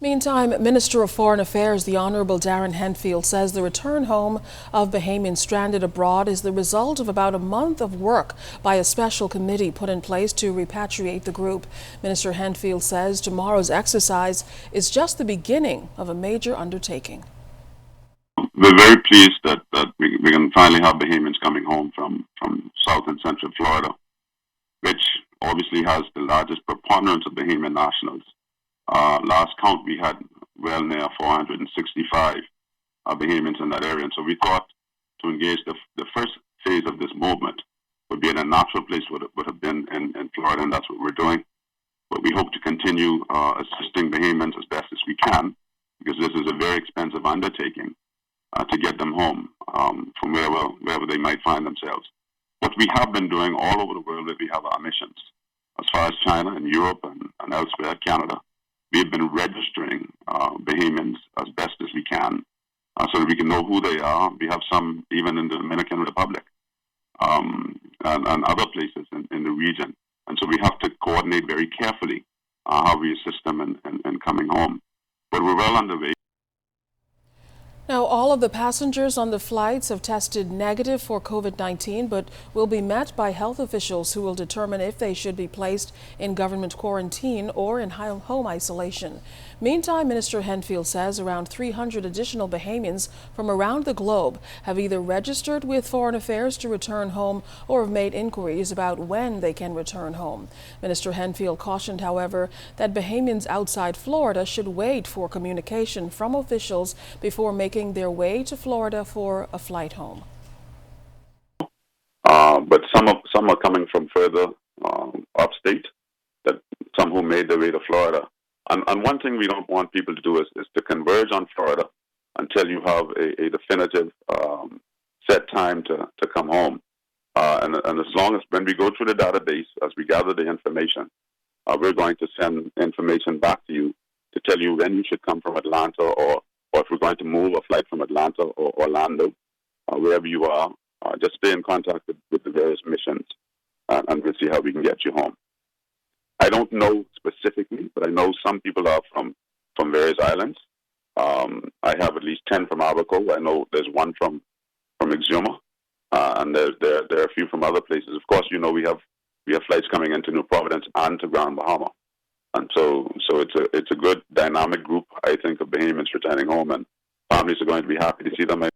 Meantime, Minister of Foreign Affairs, the Honourable Darren Henfield, says the return home of Bahamians stranded abroad is the result of about a month of work by a special committee put in place to repatriate the group. Minister Henfield says tomorrow's exercise is just the beginning of a major undertaking. We're very pleased that we can finally have Bahamians coming home from South and Central Florida, which obviously has the largest preponderance of Bahamian nationals. Last count, we had well near 465 Bahamians in that area. And so we thought to engage the first phase of this movement would be in a natural place, would have been in Florida, and that's what we're doing. But we hope to continue assisting Bahamians as best as we can, because this is a very expensive undertaking to get them home from wherever they might find themselves. What we have been doing all over the world that we have our missions, as far as China and Europe and elsewhere, Canada, we've been registering Bahamians as best as we can so that we can know who they are. We have some even in the Dominican Republic and other places in the region. And so we have to coordinate very carefully how we assist them in coming home. But we're well underway. Now, all of the passengers on the flights have tested negative for COVID-19, but will be met by health officials who will determine if they should be placed in government quarantine or in home isolation. Meantime, Minister Henfield says around 300 additional Bahamians from around the globe have either registered with Foreign Affairs to return home or have made inquiries about when they can return home. Minister Henfield cautioned, however, that Bahamians outside Florida should wait for communication from officials before making their way to Florida for a flight home. But some are coming from further upstate, that some who made their way to Florida. And one thing we don't want people to do is to converge on Florida until you have a definitive set time to come home. And as long as when we go through the database, as we gather the information, we're going to send information back to you to tell you when you should come from Atlanta, or if we're going to move a flight from Atlanta or Orlando, wherever you are. Just stay in contact with the various missions, and we'll see how we can get you home. I don't know specifically, but I know some people are from various islands. I have at least 10 from Abaco. I know there's one from Exuma, and there are a few from other places. Of course, you know we have flights coming into New Providence and to Grand Bahama, and so it's a good dynamic group, I think, of Bahamians returning home, and families are going to be happy to see them.